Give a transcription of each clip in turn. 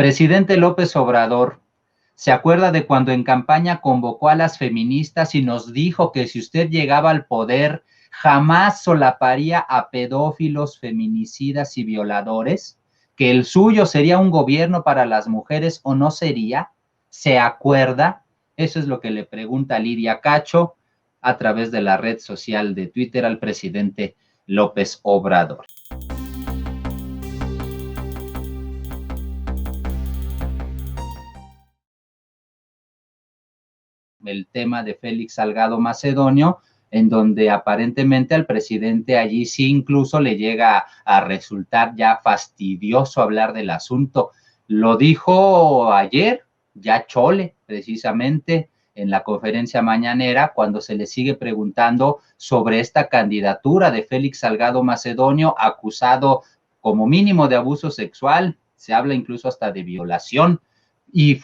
Presidente López Obrador, ¿se acuerda de cuando en campaña convocó a las feministas y nos dijo que si usted llegaba al poder, jamás solaparía a pedófilos, feminicidas y violadores? ¿Que el suyo sería un gobierno para las mujeres o no sería? ¿Se acuerda? Eso es lo que le pregunta Lidia Cacho a través de la red social de Twitter al presidente López Obrador. El tema de Félix Salgado Macedonio, en donde aparentemente al presidente allí sí incluso le llega a resultar ya fastidioso hablar del asunto. Lo dijo ayer, ya Chole, precisamente, en la conferencia mañanera, cuando se le sigue preguntando sobre esta candidatura de Félix Salgado Macedonio, acusado como mínimo de abuso sexual, se habla incluso hasta de violación, y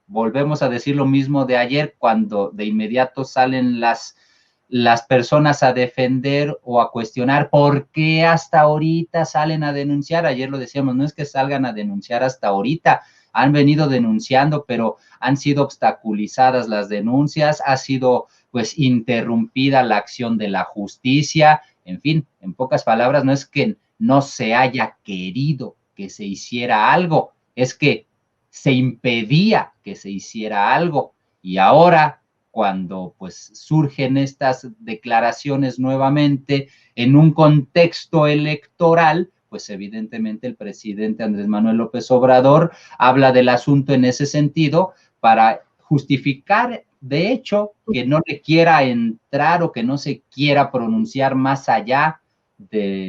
volvemos a decir lo mismo de ayer, cuando de inmediato salen las personas a defender o a cuestionar por qué hasta ahorita salen a denunciar. Ayer lo decíamos, no es que salgan a denunciar hasta ahorita, han venido denunciando, pero han sido obstaculizadas las denuncias, ha sido pues interrumpida la acción de la justicia, en fin, en pocas palabras, no es que no se haya querido que se hiciera algo, es que se impedía que se hiciera algo, y ahora cuando pues surgen estas declaraciones nuevamente en un contexto electoral, pues evidentemente el presidente Andrés Manuel López Obrador habla del asunto en ese sentido para justificar, de hecho, que no le quiera entrar o que no se quiera pronunciar más allá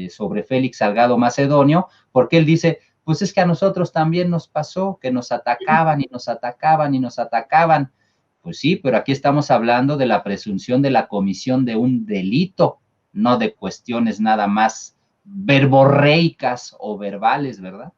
sobre Félix Salgado Macedonio, porque él dice, pues es que a nosotros también nos pasó que nos atacaban y nos atacaban y nos atacaban. Pues sí, pero aquí estamos hablando de la presunción de la comisión de un delito, no de cuestiones nada más verborreicas o verbales, ¿verdad?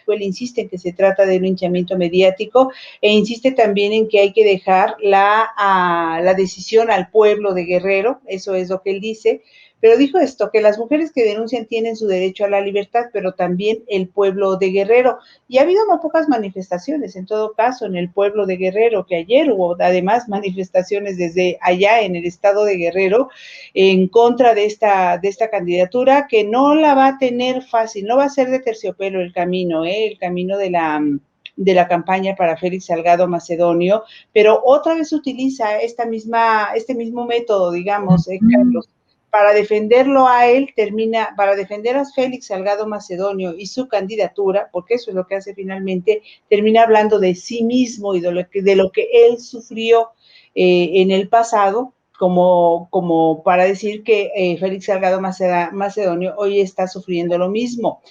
Él insiste en que se trata de un linchamiento mediático e insiste también en que hay que dejar la decisión al pueblo de Guerrero, eso es lo que él dice, pero dijo esto, que las mujeres que denuncian tienen su derecho a la libertad, pero también el pueblo de Guerrero, y ha habido no pocas manifestaciones, en todo caso, en el pueblo de Guerrero, que ayer hubo además manifestaciones desde allá en el estado de Guerrero, en contra de esta candidatura, que no la va a tener fácil, no va a ser de terciopelo el camino, el camino de la campaña para Félix Salgado Macedonio, pero otra vez utiliza este mismo método, digamos, Carlos, para defenderlo a él, para defender a Félix Salgado Macedonio y su candidatura, porque eso es lo que hace finalmente, termina hablando de sí mismo y de lo que él sufrió en el pasado, como para decir que Félix Salgado Macedonio hoy está sufriendo lo mismo.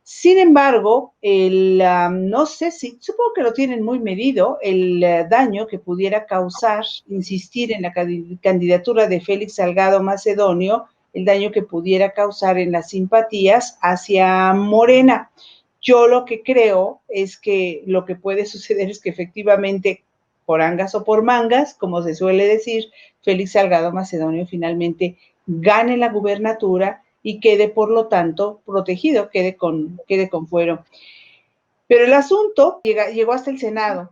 Sin embargo, no sé si, supongo que lo tienen muy medido, el daño que pudiera causar insistir en la candidatura de Félix Salgado Macedonio, el daño que pudiera causar en las simpatías hacia Morena. Yo lo que creo es que lo que puede suceder es que efectivamente, por angas o por mangas, como se suele decir, Félix Salgado Macedonio finalmente gane la gubernatura y quede, por lo tanto, protegido, quede con fuero. Pero el asunto llegó hasta el Senado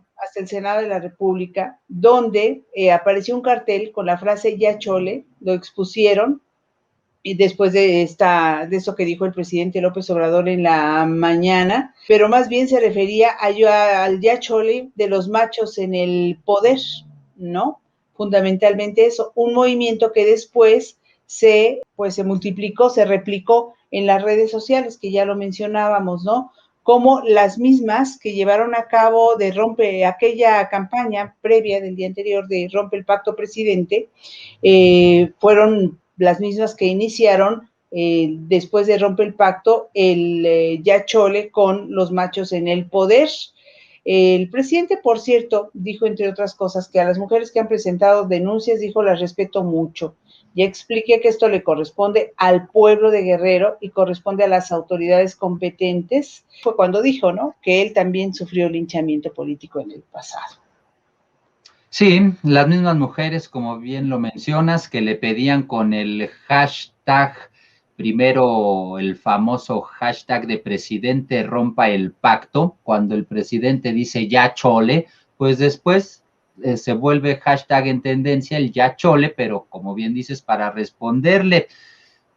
de la República, donde apareció un cartel con la frase "Ya Chole", lo expusieron, y después de eso que dijo el presidente López Obrador en la mañana, pero más bien se refería al "Ya Chole" de los machos en el poder, ¿no? Fundamentalmente eso, un movimiento que después se multiplicó, se replicó en las redes sociales, que ya lo mencionábamos, ¿no? Como las mismas que llevaron a cabo aquella campaña previa del día anterior de Rompe el Pacto Presidente, fueron las mismas que iniciaron después de Rompe el Pacto el Ya Chole con los machos en el poder. El presidente, por cierto, dijo, entre otras cosas, que a las mujeres que han presentado denuncias, dijo, las respeto mucho. Ya expliqué que esto le corresponde al pueblo de Guerrero y corresponde a las autoridades competentes. Fue cuando dijo, ¿no?, que él también sufrió linchamiento político en el pasado. Sí, las mismas mujeres, como bien lo mencionas, que le pedían con el hashtag primero el famoso hashtag de presidente rompa el pacto, cuando el presidente dice ya chole, pues después se vuelve hashtag en tendencia el ya chole, pero como bien dices, para responderle,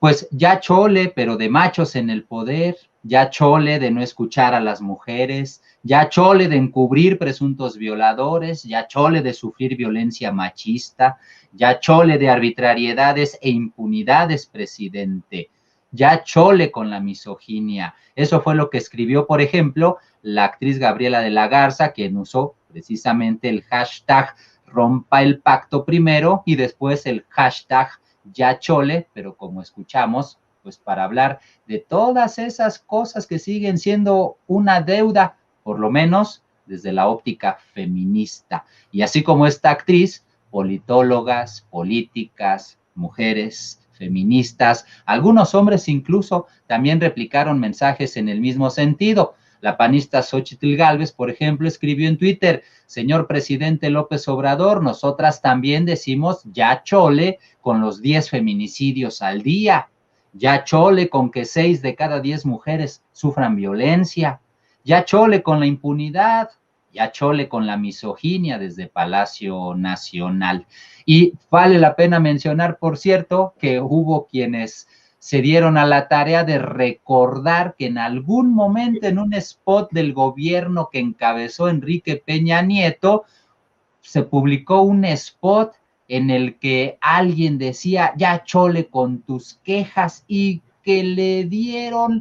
pues ya chole, pero de machos en el poder, ya chole de no escuchar a las mujeres, ya chole de encubrir presuntos violadores, ya chole de sufrir violencia machista, ya chole de arbitrariedades e impunidades, presidente, ya chole con la misoginia. Eso fue lo que escribió, por ejemplo, la actriz Gabriela de la Garza, quien usó precisamente el hashtag rompa el pacto primero y después el hashtag ya chole, pero como escuchamos, pues para hablar de todas esas cosas que siguen siendo una deuda, por lo menos desde la óptica feminista. Y así como esta actriz, politólogas, políticas, mujeres, feministas, algunos hombres incluso también replicaron mensajes en el mismo sentido. La panista Xóchitl Gálvez, por ejemplo, escribió en Twitter: señor presidente López Obrador, nosotras también decimos ya chole con los 10 feminicidios al día, ya chole con que 6 de cada 10 mujeres sufran violencia, ya chole con la impunidad, ya chole con la misoginia desde Palacio Nacional. Y vale la pena mencionar, por cierto, que hubo quienes se dieron a la tarea de recordar que en algún momento en un spot del gobierno que encabezó Enrique Peña Nieto, se publicó un spot en el que alguien decía, ya chole con tus quejas, y que le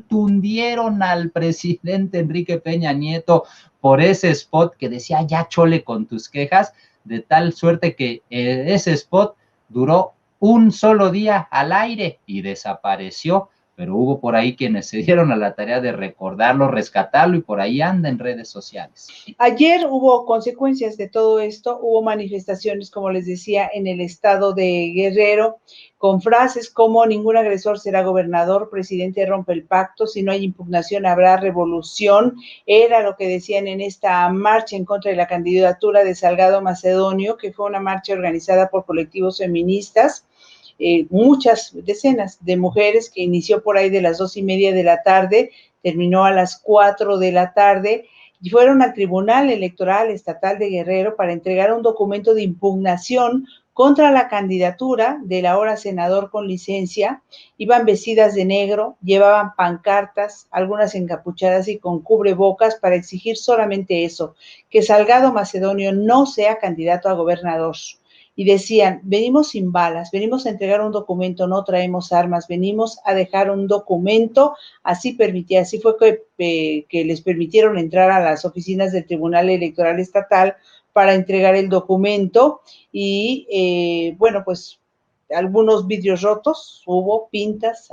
tundieron al presidente Enrique Peña Nieto por ese spot que decía, ya chole con tus quejas, de tal suerte que ese spot duró un solo día al aire y desapareció, pero hubo por ahí quienes se dieron a la tarea de recordarlo, rescatarlo, y por ahí anda en redes sociales. Ayer hubo consecuencias de todo esto, hubo manifestaciones, como les decía, en el estado de Guerrero, con frases como ningún agresor será gobernador, presidente rompe el pacto, si no hay impugnación habrá revolución, era lo que decían en esta marcha en contra de la candidatura de Salgado Macedonio, que fue una marcha organizada por colectivos feministas. Muchas decenas de mujeres, que inició por ahí de las 2:30 de la tarde, terminó a las 4 de la tarde, y fueron al Tribunal Electoral Estatal de Guerrero para entregar un documento de impugnación contra la candidatura del ahora senador con licencia. Iban vestidas de negro, llevaban pancartas, algunas encapuchadas y con cubrebocas, para exigir solamente eso, que Salgado Macedonio no sea candidato a gobernador. Y decían, venimos sin balas, venimos a entregar un documento, no traemos armas, venimos a dejar un documento. Así fue que les permitieron entrar a las oficinas del Tribunal Electoral Estatal para entregar el documento. Y bueno, pues algunos vidrios rotos, hubo pintas,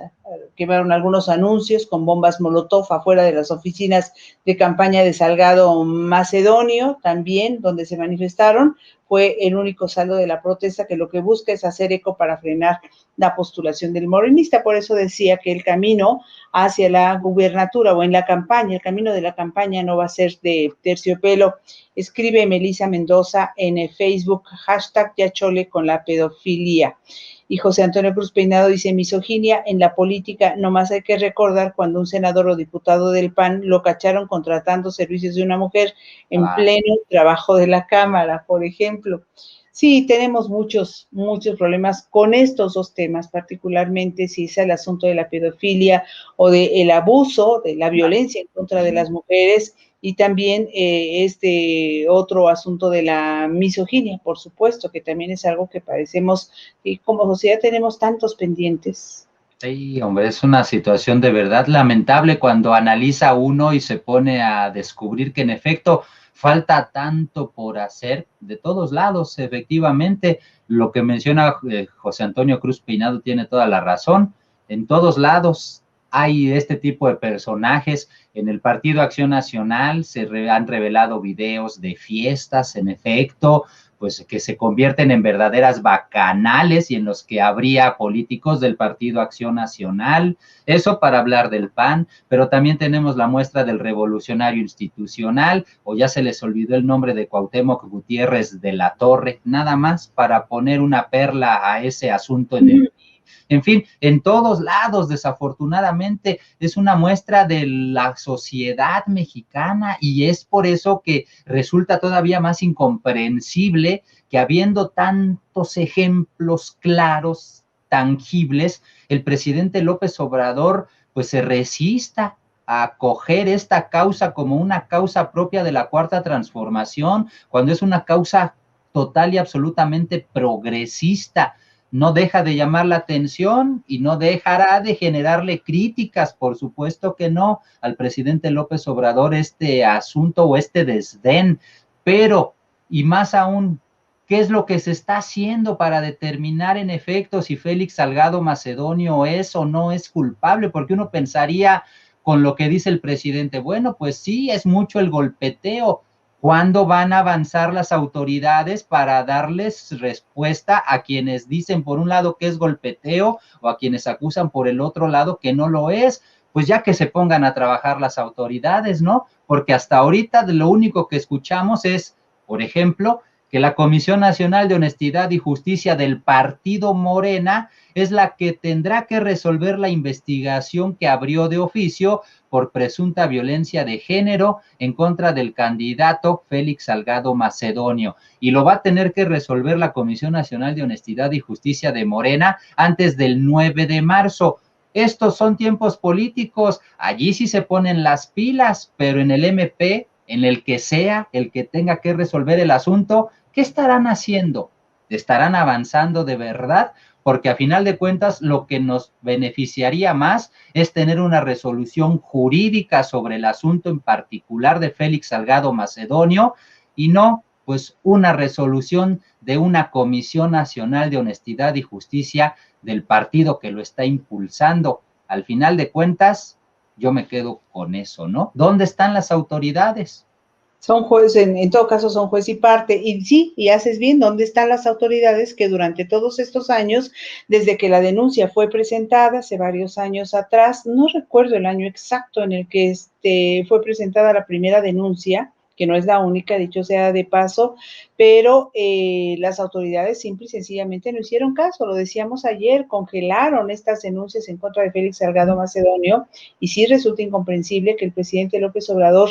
quemaron algunos anuncios con bombas molotov afuera de las oficinas de campaña de Salgado Macedonio, también donde se manifestaron. Fue el único saldo de la protesta, que lo que busca es hacer eco para frenar la postulación del morenista. Por eso decía que el camino hacia la gubernatura o en la campaña, el camino de la campaña no va a ser de terciopelo. Escribe Melissa Mendoza en Facebook, hashtag ya chole con la pedofilia. Y José Antonio Cruz Peinado dice, misoginia en la política, nomás hay que recordar cuando un senador o diputado del PAN lo cacharon contratando servicios de una mujer en pleno trabajo de la Cámara, por ejemplo. Sí, tenemos muchos problemas con estos dos temas, particularmente si es el asunto de la pedofilia o del abuso, de la violencia en contra de las mujeres, y también este otro asunto de la misoginia, por supuesto, que también es algo que padecemos y como sociedad tenemos tantos pendientes. Sí, hombre, es una situación de verdad lamentable cuando analiza uno y se pone a descubrir que en efecto falta tanto por hacer de todos lados. Efectivamente, lo que menciona José Antonio Cruz Peinado tiene toda la razón. En todos lados hay este tipo de personajes. En el Partido Acción Nacional han revelado videos de fiestas, en efecto, pues que se convierten en verdaderas bacanales y en los que habría políticos del Partido Acción Nacional. Eso para hablar del PAN, pero también tenemos la muestra del Revolucionario Institucional, o ya se les olvidó el nombre de Cuauhtémoc Gutiérrez de la Torre, nada más para poner una perla a ese asunto en el en fin, en todos lados, desafortunadamente, es una muestra de la sociedad mexicana y es por eso que resulta todavía más incomprensible que habiendo tantos ejemplos claros, tangibles, el presidente López Obrador pues se resista a acoger esta causa como una causa propia de la Cuarta Transformación, cuando es una causa total y absolutamente progresista. No deja de llamar la atención y no dejará de generarle críticas, por supuesto que no, al presidente López Obrador este asunto o este desdén, pero, y más aún, ¿qué es lo que se está haciendo para determinar en efecto si Félix Salgado Macedonio es o no es culpable? Porque uno pensaría con lo que dice el presidente, bueno, pues sí, es mucho el golpeteo. ¿Cuándo van a avanzar las autoridades para darles respuesta a quienes dicen por un lado que es golpeteo o a quienes acusan por el otro lado que no lo es? Pues ya que se pongan a trabajar las autoridades, ¿no? Porque hasta ahorita lo único que escuchamos es, por ejemplo, que la Comisión Nacional de Honestidad y Justicia del partido Morena es la que tendrá que resolver la investigación que abrió de oficio por presunta violencia de género en contra del candidato Félix Salgado Macedonio. Y lo va a tener que resolver la Comisión Nacional de Honestidad y Justicia de Morena antes del 9 de marzo. Estos son tiempos políticos, allí sí se ponen las pilas, pero en el MP, en el que sea el que tenga que resolver el asunto, ¿qué estarán haciendo? ¿Estarán avanzando de verdad? Porque a final de cuentas lo que nos beneficiaría más es tener una resolución jurídica sobre el asunto en particular de Félix Salgado Macedonio y no pues una resolución de una Comisión Nacional de Honestidad y Justicia del partido que lo está impulsando. Al final de cuentas, yo me quedo con eso, ¿no? ¿Dónde están las autoridades? Son jueces, en todo caso son juez y parte, y sí, y haces bien, ¿dónde están las autoridades que durante todos estos años, desde que la denuncia fue presentada hace varios años atrás, no recuerdo el año exacto en el que fue presentada la primera denuncia, que no es la única, dicho sea de paso, pero las autoridades simple y sencillamente no hicieron caso, lo decíamos ayer, congelaron estas denuncias en contra de Félix Salgado Macedonio, y sí resulta incomprensible que el presidente López Obrador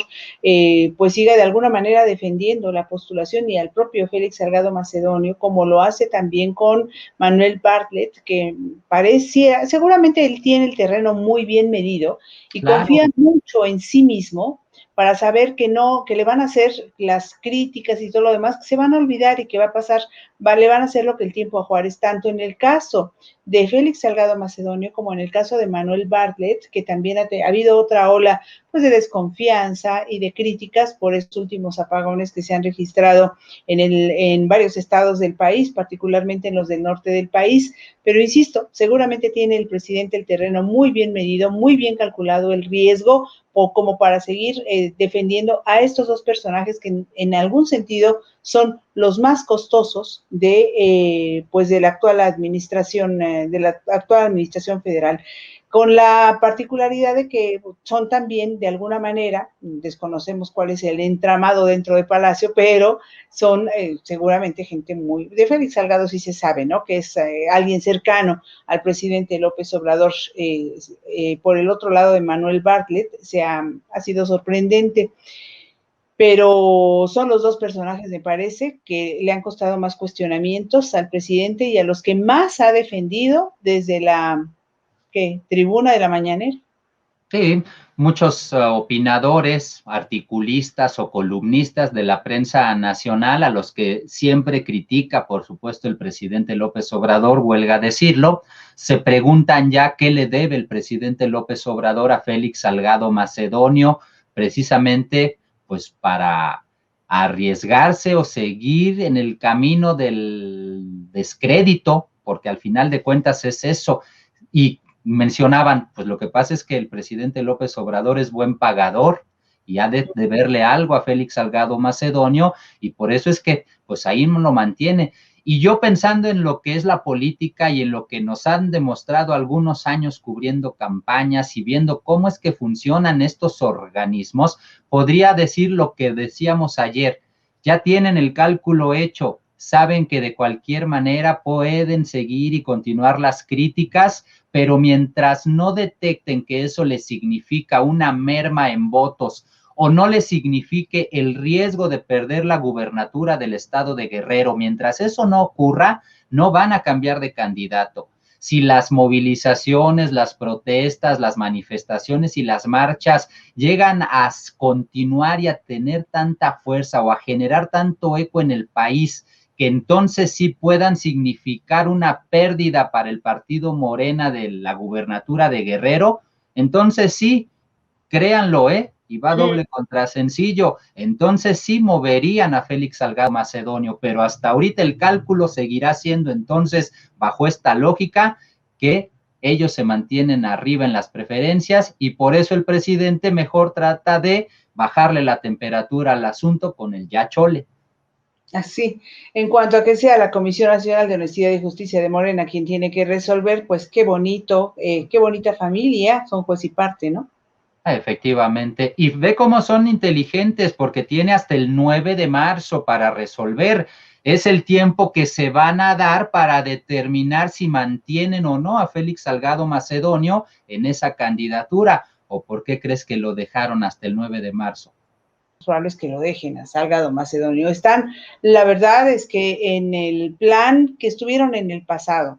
pues siga de alguna manera defendiendo la postulación y al propio Félix Salgado Macedonio, como lo hace también con Manuel Bartlett, que parecía, seguramente él tiene el terreno muy bien medido y claro, confía mucho en sí mismo para saber que no, que le van a hacer las críticas y todo lo demás, que se van a olvidar y que va a pasar, le van a hacer lo que el tiempo a Juárez, tanto en el caso de Félix Salgado Macedonio como en el caso de Manuel Bartlett, que también ha habido otra ola pues de desconfianza y de críticas por estos últimos apagones que se han registrado en varios estados del país, particularmente en los del norte del país, pero insisto, seguramente tiene el presidente el terreno muy bien medido, muy bien calculado el riesgo, o como para seguir defendiendo a estos dos personajes que en algún sentido son los más costosos pues de la actual administración federal, con la particularidad de que son también, de alguna manera, desconocemos cuál es el entramado dentro de Palacio, pero son seguramente gente muy, de Félix Salgado sí se sabe, ¿no? Que es alguien cercano al presidente López Obrador. Por el otro lado de Manuel Bartlett, ha sido sorprendente, pero son los dos personajes, me parece, que le han costado más cuestionamientos al presidente y a los que más ha defendido desde la tribuna de la mañanera. Sí, muchos opinadores, articulistas o columnistas de la prensa nacional, a los que siempre critica, por supuesto, el presidente López Obrador, huelga decirlo, se preguntan ya qué le debe el presidente López Obrador a Félix Salgado Macedonio, precisamente pues para arriesgarse o seguir en el camino del descrédito, porque al final de cuentas es eso. Y mencionaban, pues lo que pasa es que el presidente López Obrador es buen pagador y ha de deberle algo a Félix Salgado Macedonio y por eso es que pues ahí lo mantiene. Y yo pensando en lo que es la política y en lo que nos han demostrado algunos años cubriendo campañas y viendo cómo es que funcionan estos organismos, podría decir lo que decíamos ayer, ya tienen el cálculo hecho, saben que de cualquier manera pueden seguir y continuar las críticas, pero mientras no detecten que eso les significa una merma en votos o no les signifique el riesgo de perder la gubernatura del estado de Guerrero, mientras eso no ocurra, no van a cambiar de candidato. Si las movilizaciones, las protestas, las manifestaciones y las marchas llegan a continuar y a tener tanta fuerza o a generar tanto eco en el país, que entonces sí puedan significar una pérdida para el partido Morena de la gubernatura de Guerrero, entonces sí, créanlo, y va doble contra sencillo, entonces sí moverían a Félix Salgado Macedonio, pero hasta ahorita el cálculo seguirá siendo entonces, bajo esta lógica, que ellos se mantienen arriba en las preferencias y por eso el presidente mejor trata de bajarle la temperatura al asunto con el ya chole. Así, en cuanto a que sea la Comisión Nacional de Honestidad y Justicia de Morena quien tiene que resolver, pues qué bonito, qué bonita familia, son juez y parte, ¿no? Efectivamente, y ve cómo son inteligentes porque tiene hasta el 9 de marzo para resolver. Es el tiempo que se van a dar para determinar si mantienen o no a Félix Salgado Macedonio en esa candidatura. ¿O por qué crees que lo dejaron hasta el 9 de marzo? Probable es que lo dejen a Salgado Macedonio. Están, la verdad es que en el plan que estuvieron en el pasado,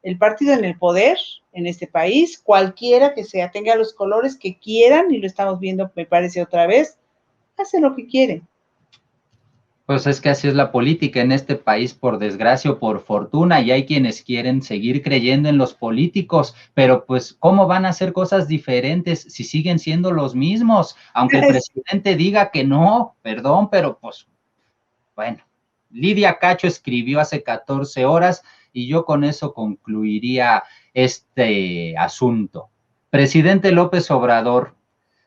el partido en el poder en este país, cualquiera que sea, tenga los colores que quieran, y lo estamos viendo, me parece otra vez, hace lo que quiere. Pues es que así es la política en este país, por desgracia o por fortuna, y hay quienes quieren seguir creyendo en los políticos, pero pues, ¿cómo van a hacer cosas diferentes si siguen siendo los mismos? Aunque el presidente diga que no, perdón, pero pues, bueno, Lidia Cacho escribió hace 14 horas y yo con eso concluiría este asunto. Presidente López Obrador,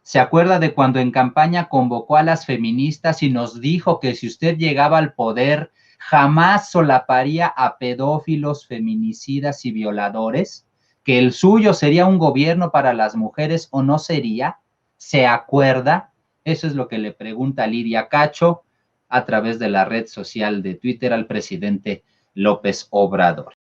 ¿se acuerda de cuando en campaña convocó a las feministas y nos dijo que si usted llegaba al poder, jamás solaparía a pedófilos, feminicidas y violadores? ¿Que el suyo sería un gobierno para las mujeres o no sería? ¿Se acuerda? Eso es lo que le pregunta Lidia Cacho a través de la red social de Twitter al presidente López Obrador.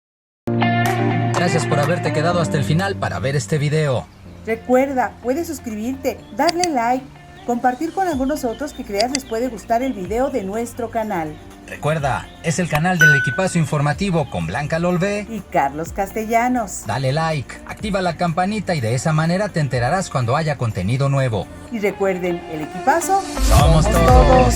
Gracias por haberte quedado hasta el final para ver este video. Recuerda, puedes suscribirte, darle like, compartir con algunos otros que creas les puede gustar el video de nuestro canal. Recuerda, es el canal del Equipazo Informativo con Blanca Lolvé y Carlos Castellanos. Dale like, activa la campanita y de esa manera te enterarás cuando haya contenido nuevo. Y recuerden, el Equipazo somos todos.